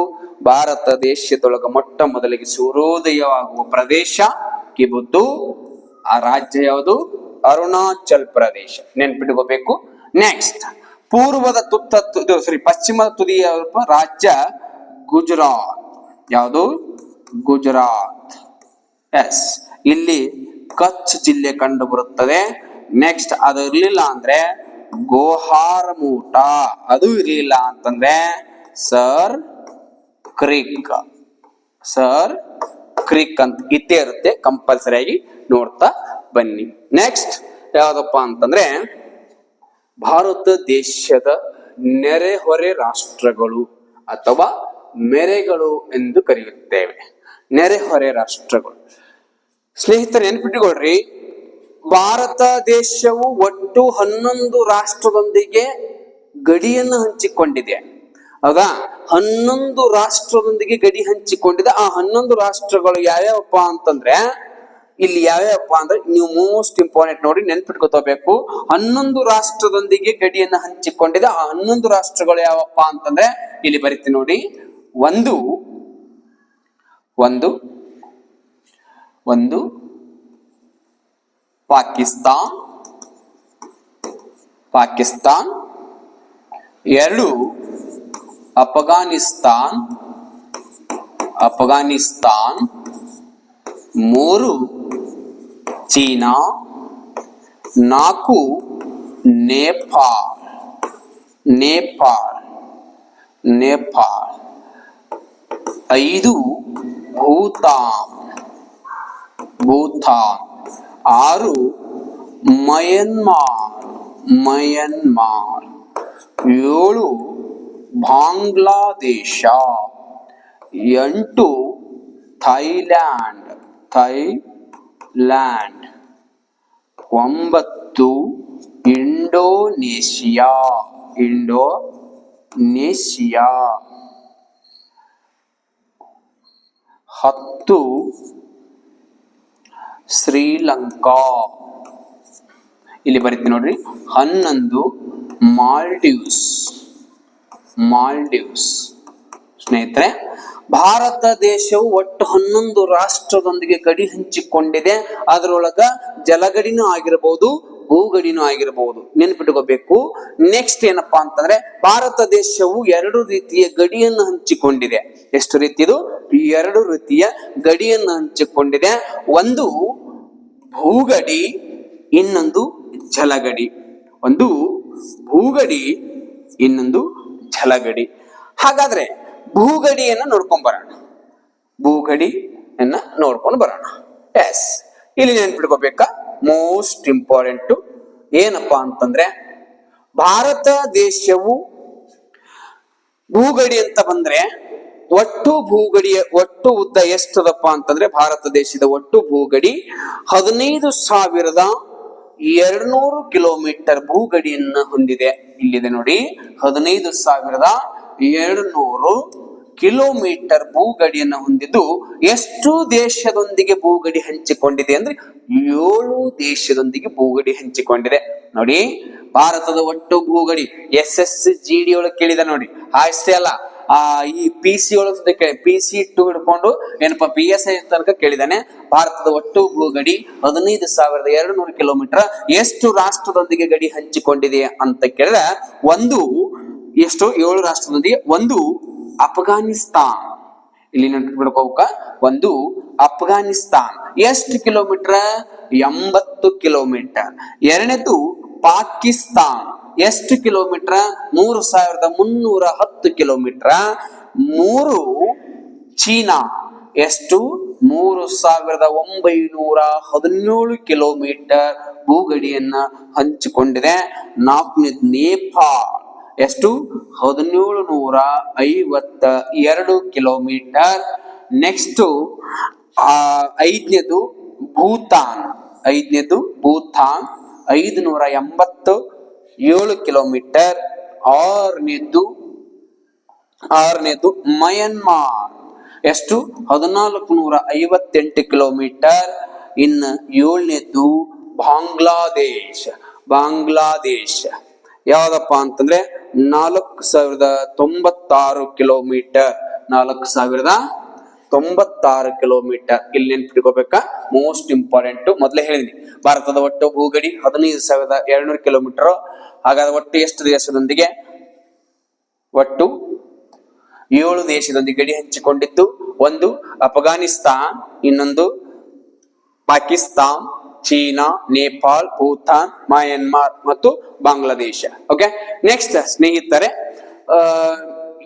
ಭಾರತ ದೇಶದೊಳಗ ಮೊಟ್ಟ ಮೊದಲಿಗೆ ಸೂರ್ಯೋದಯವಾಗುವ ಪ್ರದೇಶ ಕಿಬುತ್ತು. ಆ ರಾಜ್ಯ ಯಾವುದು? ಅರುಣಾಚಲ್ ಪ್ರದೇಶ. ನೆನ್ಪಿಟ್ಕೋಬೇಕು. ನೆಕ್ಸ್ಟ್ ಪೂರ್ವದ ಪಶ್ಚಿಮದ ತುದಿಯ ರಾಜ್ಯ ಗುಜರಾತ್. ಯಾವುದು? ಗುಜರಾತ್. ಎಸ್, ಇಲ್ಲಿ ಕಚ್ ಜಿಲ್ಲೆ ಕಂಡು ಬರುತ್ತದೆ. ನೆಕ್ಸ್ಟ್ ಅದು ಇರ್ಲಿಲ್ಲ ಅಂದ್ರೆ ಗೋಹಾರ್ ಮೋಟಾ. ಅದು ಇರ್ಲಿಲ್ಲ ಅಂತಂದ್ರೆ ಸರ್ ಕ್ರೀಕ್ ಅಂತ ಇದ್ದೇ ಇರುತ್ತೆ. ಕಂಪಲ್ಸರಿಯಾಗಿ ನೋಡ್ತಾ ಬನ್ನಿ. ನೆಕ್ಸ್ಟ್ ಯಾವ್ದಪ್ಪ ಅಂತಂದ್ರೆ ಭಾರತ ದೇಶದ ನೆರೆಹೊರೆ ರಾಷ್ಟ್ರಗಳು ಅಥವಾ ಮೆರೆಗಳು ಎಂದು ಕರೆಯುತ್ತೇವೆ. ನೆರೆಹೊರೆ ರಾಷ್ಟ್ರಗಳು. ಸ್ನೇಹಿತರೆ, ನೆನ್ಪಿಟ್ಟುಕೊಳ್ರಿ, ಭಾರತ ದೇಶವು ಒಟ್ಟು 11 ರಾಷ್ಟ್ರದೊಂದಿಗೆ ಗಡಿಯನ್ನು ಹಂಚಿಕೊಂಡಿದೆ. ಹೌದಾ? 11 ರಾಷ್ಟ್ರದೊಂದಿಗೆ ಗಡಿ ಹಂಚಿಕೊಂಡಿದೆ. ಆ 11 ರಾಷ್ಟ್ರಗಳು ಯಾವ್ಯಾವಪ್ಪ ಅಂತಂದ್ರೆ ಇಲ್ಲಿ ಯಾವ್ಯಾವಪ್ಪ ಅಂದ್ರೆ ನೀವು ಮೋಸ್ಟ್ ಇಂಪಾರ್ಟೆಂಟ್ ನೋಡಿ ನೆನ್ಪಿಟ್ಕೋಬೇಕು. 11 ರಾಷ್ಟ್ರದೊಂದಿಗೆ ಗಡಿಯನ್ನು ಹಂಚಿಕೊಂಡಿದೆ. ಆ 11 ರಾಷ್ಟ್ರಗಳು ಯಾವಪ್ಪ ಅಂತಂದ್ರೆ ಇಲ್ಲಿ ಬರೀತೀನಿ ನೋಡಿ. ಒಂದು Pakistan, 2 Afghanistan, 3 China, 4 Nepal Nepal Nepal 5 Bhutan Bhutan 6 Myanmar Myanmar 7 Bangladesh 8 Thailand Thailand 9 Indonesia Indonesia 10 Sri Lanka ಇಲ್ಲಿ ಬರೀತೀನಿ ನೋಡ್ರಿ 11 ಮಾಲ್ಡೀವ್ಸ್ ಮಾಲ್ಡೀವ್ಸ್ ಸ್ನೇಹಿತರೆ ಭಾರತ ದೇಶವು ಒಟ್ಟು 11 ರಾಷ್ಟ್ರದೊಂದಿಗೆ ಗಡಿ ಹಂಚಿಕೊಂಡಿದೆ. ಅದರೊಳಗ ಜಲಗಡಿನೂ ಆಗಿರಬಹುದು ಭೂಗಡಿನೂ ಆಗಿರಬಹುದು, ನೆನಪಿಟ್ಕೋಬೇಕು. ನೆಕ್ಸ್ಟ್ ಏನಪ್ಪಾ ಅಂತಂದ್ರೆ ಭಾರತ ದೇಶವು 2 ರೀತಿಯ ಗಡಿಯನ್ನು ಹಂಚಿಕೊಂಡಿದೆ. ಎಷ್ಟು ರೀತಿಯದು? 2 ರೀತಿಯ ಗಡಿಯನ್ನು ಹಂಚಿಕೊಂಡಿದೆ. ಒಂದು ಭೂಗಡಿ, ಇನ್ನೊಂದು ಜಲಗಡಿ. ಒಂದು ಭೂಗಡಿ, ಇನ್ನೊಂದು ಜಲಗಡಿ. ಹಾಗಾದ್ರೆ ಭೂಗಡಿಯನ್ನ ನೋಡ್ಕೊಂಡ್ ಬರೋಣ. ಭೂಗಡಿಯನ್ನ ನೋಡ್ಕೊಂಡು ಬರೋಣ. ಎಸ್, ಇಲ್ಲಿ ನೆನ್ಪಿಟ್ಕೋಬೇಕಾ ಮೋಸ್ಟ್ ಇಂಪಾರ್ಟೆಂಟ್ ಏನಪ್ಪಾ ಅಂತಂದ್ರೆ ಭಾರತ ದೇಶವು ಭೂಗಡಿ ಅಂತ ಬಂದ್ರೆ ಒಟ್ಟು ಭೂಗಡಿಯ ಒಟ್ಟು ಉದ್ದ ಎಷ್ಟದಪ್ಪ ಅಂತಂದ್ರೆ ಭಾರತ ದೇಶದ ಒಟ್ಟು ಭೂಗಡಿ 15,200 ಕಿಲೋಮೀಟರ್ ಭೂಗಡಿಯನ್ನ ಹೊಂದಿದೆ. ಇಲ್ಲಿದೆ ನೋಡಿ, 15,200 ಕಿಲೋಮೀಟರ್ ಭೂಗಡಿಯನ್ನು ಹೊಂದಿದ್ದು ಎಷ್ಟು ದೇಶದೊಂದಿಗೆ ಭೂಗಡಿ ಹಂಚಿಕೊಂಡಿದೆ ಅಂದ್ರೆ 7 ದೇಶದೊಂದಿಗೆ ಭೂಗಡಿ ಹಂಚಿಕೊಂಡಿದೆ. ನೋಡಿ, ಭಾರತದ ಒಟ್ಟು ಭೂಗಡಿ SSGD ಒಳಗೆ ಕೇಳಿದ ನೋಡಿ, ಅಷ್ಟೇ ಅಲ್ಲ ಈ PC ಒಳಗೆ PC 2 ಹಿಡ್ಕೊಂಡು ಏನಪ್ಪಾ PSI ತನಕ ಕೇಳಿದಾನೆ. ಭಾರತದ ಒಟ್ಟು ಭೂಗಡಿ 15,200 ಕಿಲೋಮೀಟರ್ ಎಷ್ಟು ರಾಷ್ಟ್ರದೊಂದಿಗೆ ಗಡಿ ಹಂಚಿಕೊಂಡಿದೆ ಅಂತ ಕೇಳಿದ್ರೆ ಒಂದು ಎಷ್ಟು 7 ರಾಷ್ಟ್ರದೊಂದಿಗೆ. ಒಂದು ಅಫ್ಘಾನಿಸ್ತಾನ್, ಇಲ್ಲಿ ನೆನಪಿಟ್ಕೋಬೇಕ, ಒಂದು ಅಫ್ಘಾನಿಸ್ತಾನ್ ಎಷ್ಟು ಕಿಲೋಮೀಟರ್? 80 ಕಿಲೋಮೀಟರ್. ಎರಡನೇದು ಪಾಕಿಸ್ತಾನ್ ಎಷ್ಟು ಕಿಲೋಮೀಟರ್? 3,310 ಕಿಲೋಮೀಟರ್. 3 ಚೀನಾ ಎಷ್ಟು? 3,917 ಕಿಲೋಮೀಟರ್ ಭೂಗಡಿಯನ್ನ ಹಂಚಿಕೊಂಡಿದೆ. 4ನೇದು ನೇಪಾಳ ಎಷ್ಟು? 1,752 ಕಿಲೋಮೀಟರ್. ನೆಕ್ಸ್ಟ್ 5ನೇದು ಭೂತಾನ್ 587 ಕಿಲೋಮೀಟರ್. 6ನೇದು ಮಯನ್ಮಾರ್ ಎಷ್ಟು? 1,458 ಕಿಲೋಮೀಟರ್. ಇನ್ನು 7ನೇದು ಬಾಂಗ್ಲಾದೇಶ ಯಾವ್ದಪ್ಪ ಅಂತಂದ್ರೆ 4,096 ಕಿಲೋಮೀಟರ್. 4,096 ಕಿಲೋಮೀಟರ್. ಇಲ್ಲಿ ನೆನ್ಪಿಟ್ಕೋಬೇಕಾ ಮೋಸ್ಟ್ ಇಂಪಾರ್ಟೆಂಟ್. ಮೊದಲೇ ಹೇಳಿದೀನಿ, ಭಾರತದ ಒಟ್ಟು ಭೂಗಡಿ 15,200 ಕಿಲೋಮೀಟರ್. ಹಾಗಾದ್ರೆ ಒಟ್ಟು ಎಷ್ಟು ದೇಶದೊಂದಿಗೆ? ಒಟ್ಟು 7 ದೇಶದೊಂದಿಗೆ ಗಡಿ ಹಂಚಿಕೊಂಡಿದ್ದು. ಒಂದು ಅಫ್ಘಾನಿಸ್ತಾನ್, ಇನ್ನೊಂದು ಪಾಕಿಸ್ತಾನ್, ಚೀನಾ, ನೇಪಾಳ್, ಭೂತಾನ್, ಮಯನ್ಮಾರ್ ಮತ್ತು ಬಾಂಗ್ಲಾದೇಶ. ಓಕೆ, ನೆಕ್ಸ್ಟ್ ಸ್ನೇಹಿತರೆ,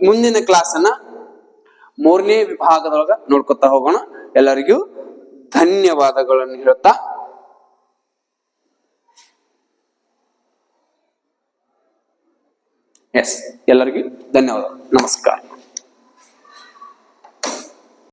ಮುಂದಿನ ಕ್ಲಾಸ್ ಅನ್ನ 3ನೇ ವಿಭಾಗದೊಳಗ ನೋಡ್ಕೊತಾ ಹೋಗೋಣ. ಎಲ್ಲರಿಗೂ ಧನ್ಯವಾದಗಳನ್ನು ಹೇಳುತ್ತಾ ಎಲ್ಲರಿಗೂ ಧನ್ಯವಾದ. ನಮಸ್ಕಾರ.